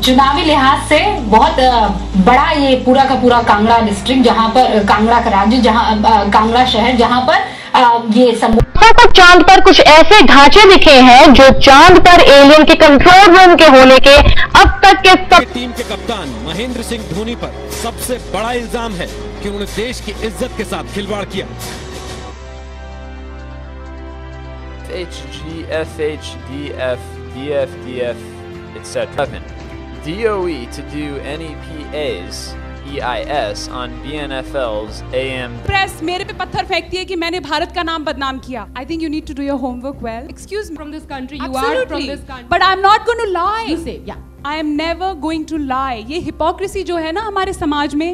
चुनावी लिहाज से बहुत बड़ा ये पूरा का पूरा कांगड़ा डिस्ट्रिक्ट, जहां पर कांगड़ा का राज्य, जहां कांगड़ा शहर, जहां पर ये को चांद पर कुछ ऐसे ढांचे दिखे हैं जो चांद पर एलियन के कंट्रोल रूम के होने के अब तक के टीम के कप्तान महेंद्र सिंह धोनी पर सबसे बड़ा इल्जाम है कि उन्होंने देश की इज्जत के साथ खिलवाड़ किया। etc. DOE to do any PAs EIS on BNFL's AM. Press मेरे पे पत्थर फेंकती है कि मैंने भारत का नाम बदनाम किया. I think you need to do your homework well. Excuse me. From this country, you Absolutely. are from this country. But I'm not going to lie. You say, yeah. I am never going to lie. ये hypocrisy जो है ना हमारे समाज में,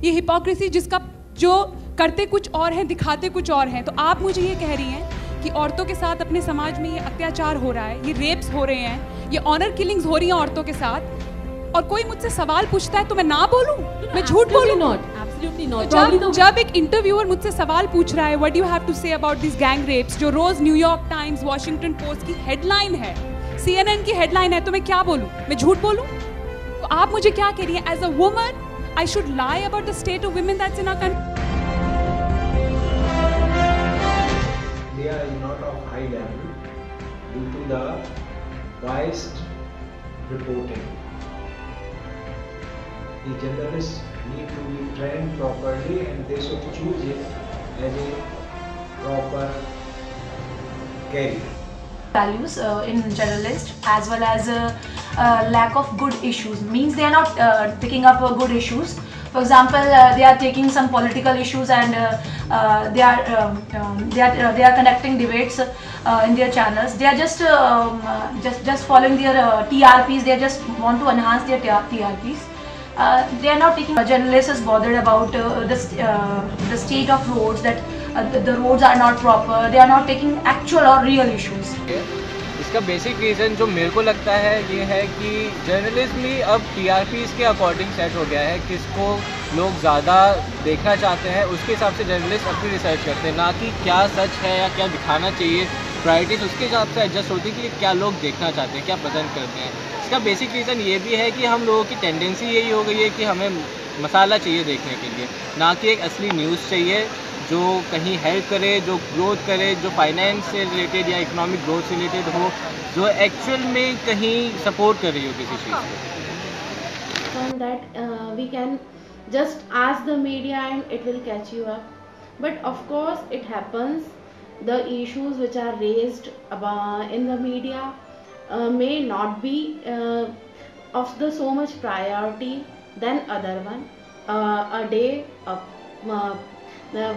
ये hypocrisy जिसका जो करते कुछ और हैं, दिखाते कुछ और हैं. तो आप मुझे ये कह रही हैं कि औरतों के साथ अपने समाज में ये अत्याचार हो रहा है, ये रेप्स हो रहे हैं, ये ऑनर किलिंग्स हो रही हैं औरतों के साथ, और कोई मुझसे सवाल पूछता है तो मैं ना बोलूं, मैं झूठ बोलूं? Absolutely not. जब एक इंटरव्यूअर मुझसे सवाल पूछ रहा है, what do you have to say about this gang rapes, जो रोज न्यूयॉर्क टाइम्स, वॉशिंगटन पोस्ट की हेडलाइन है, CNN की हेडलाइन है, तो मैं क्या बोलूं? मैं झूठ बोलूं? तो आप मुझे क्या कह रही हैं? As a woman I should lie about the state of women that's in our country? They are not of high level due to the biased reporting. The journalists need to be trained properly and they should choose it as a proper career. Values in journalists as well as lack of good issues means they are not picking up good issues. For example, they are taking some political issues and they are conducting debates in their channels. They are just following their TRPs. They just want to enhance their TRPs. They are not taking. Journalists is bothered about the state of roads, that the roads are not proper. They are not taking actual or real issues. इसका basic reason जो मेरे को लगता है ये है कि journalism ही अब TRPs के अकॉर्डिंग सेट हो गया है, किसको लोग ज़्यादा देखना चाहते हैं उसके हिसाब से जर्नलिस्ट अपनी रिसर्च करते हैं, ना कि क्या सच है या क्या दिखाना चाहिए। प्रायोरिटीज़ उसके हिसाब से एडजस्ट होती है कि क्या लोग देखना चाहते हैं, क्या प्रेजेंट करते हैं। इसका बेसिक रीज़न ये भी है कि हम लोगों की टेंडेंसी यही हो गई है कि हमें मसाला चाहिए देखने के लिए, ना कि एक असली न्यूज़ चाहिए जो कहीं हेल्प करे, जो ग्रोथ करे, जो फाइनेंस से रिलेटेड या इकोनॉमिक ग्रोथ से रिलेटेड हो, जो एक्चुअल में कहीं सपोर्ट कर रही हो किसी चीज़ को। From that we can just ask the media and it will catch you up. But of course it happens, the issues which are raised in the media may not be of the so much priority than other one. A day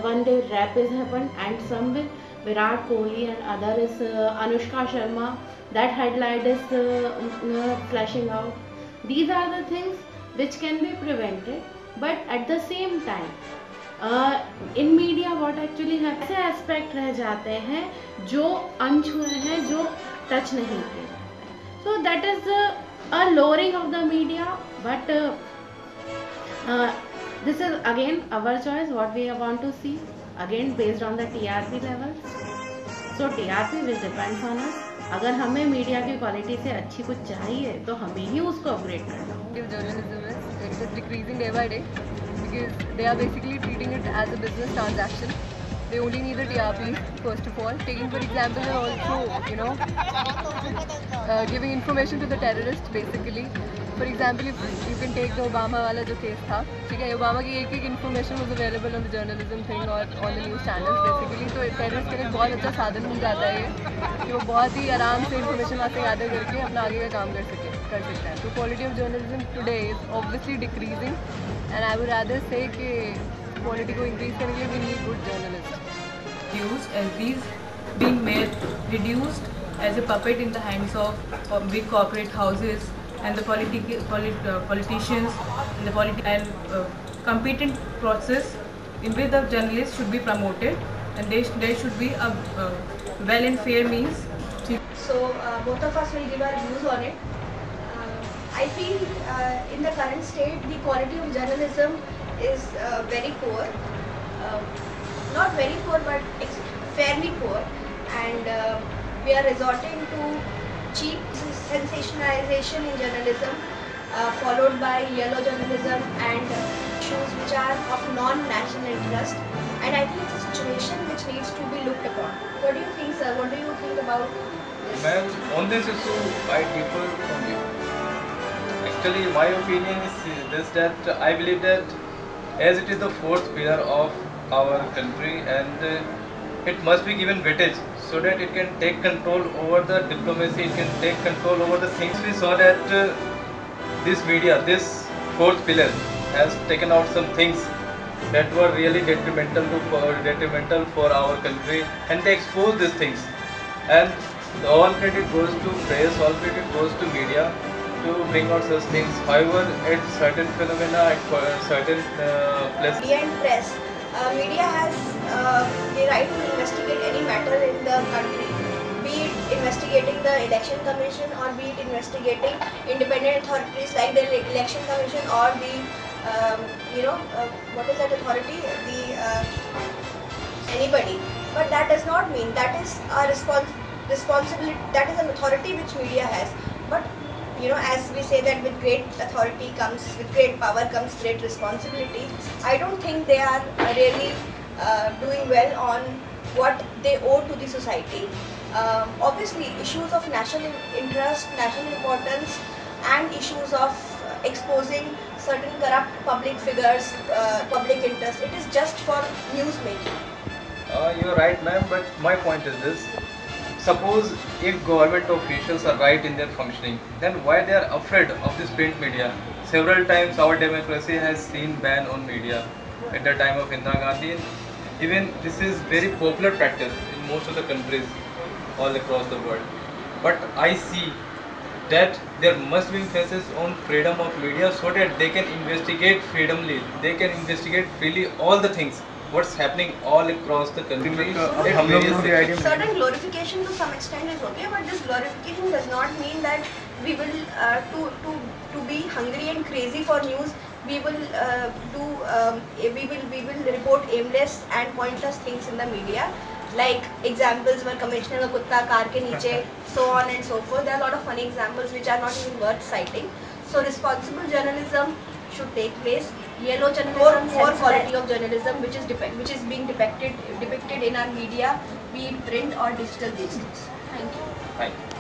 one day rap is happened and some with Virat Kohli and other is Anushka Sharma, that headline is flashing out. These are the things which can be prevented, but at the same time in media what actually happens, ऐसे aspect रह जाते हैं जो अनछुए हैं, जो touch नहीं किए जाते, so that is a lowering of the media, but this is again our choice, what we want to see, again based on the TRP levels. So TRP which depends on us. अगर हमें media की quality से अच्छी कुछ चाहिए तो हमें ही उसको अपग्रेड करना होगा. Journalism is decreasing day by day because they are basically treating it as a business transaction. They only need the TRP first of all. Taking for example, they're also giving information to the terrorists basically. For example, if you can take the Obama वाला जो case था, ठीक है, Obama की एक information was available on the journalism thing और on the news channels basically, तो terrorist के लिए बहुत अच्छा साधन मिल जाता है ये कि वो बहुत ही आराम से इन्फॉर्मेशन वहाँ से गैदर करके अपना आगे का काम कर सकता है. तो quality of journalism today is obviously decreasing and I would rather say कि क्वालिटी को इंक्रीज करने के लिए we need good journalist. As these being made reduced as a puppet in the hands of big corporate houses and the politicians and the competent process in which the journalists should be promoted, and there should be a well and fair means. So both of us will give our views on it. I feel in the current state the quality of journalism is very poor. Not very poor, but it's fairly poor, and we are resorting to cheap sensationalization in journalism, followed by yellow journalism and issues which are of non-national interest. And I think it's a situation which needs to be looked upon. What do you think, sir? What do you think about this? Ma'am, on this issue, I differ from you. Actually, my opinion is this, that I believe that as it is the fourth pillar of our country, and it must be given weightage so that it can take control over the diplomacy, it can take control over the things. We saw that this media, this fourth pillar, has taken out some things that were really detrimental for our country, and they expose these things. And all credit goes to press, all credit goes to media to bring out such things. However, at certain phenomena, at certain places. Media and press. Media has the right to investigate any matter in the country, be it investigating the election commission or be it investigating independent authorities like the election commission or the what is that authority? Anybody. But that does not mean that is a responsibility. That is an authority which media has. But as we say that with great authority comes, with great power comes great responsibility. I don't think they are really doing well on what they owe to the society. Obviously, issues of national interest, national importance, and issues of exposing certain corrupt public figures, public interest. It is just for news making. You're right, ma'am, but my point is this. Suppose if government officials are right in their functioning, then why they are afraid of this print media? Several times our democracy has seen ban on media at the time of Indira Gandhi. Even this is very popular practice in most of the countries all across the world. But I see that there must be emphasis on freedom of media so that they can investigate freely, they can investigate freely all the things what's happening all across the country. Certain glorification to some extent is okay, but this glorification does not mean that we will to be hungry and crazy for news. We will we will report aimless and pointless things in the media. Like examples were commissioner ka kutta car ke niche, so on and so forth. There are a lot of funny examples which are not even worth citing. So responsible journalism should take place. Yellow journalism, more quality of journalism, which is being depicted in our media, be it print or digital these days. Thank you. Thank you.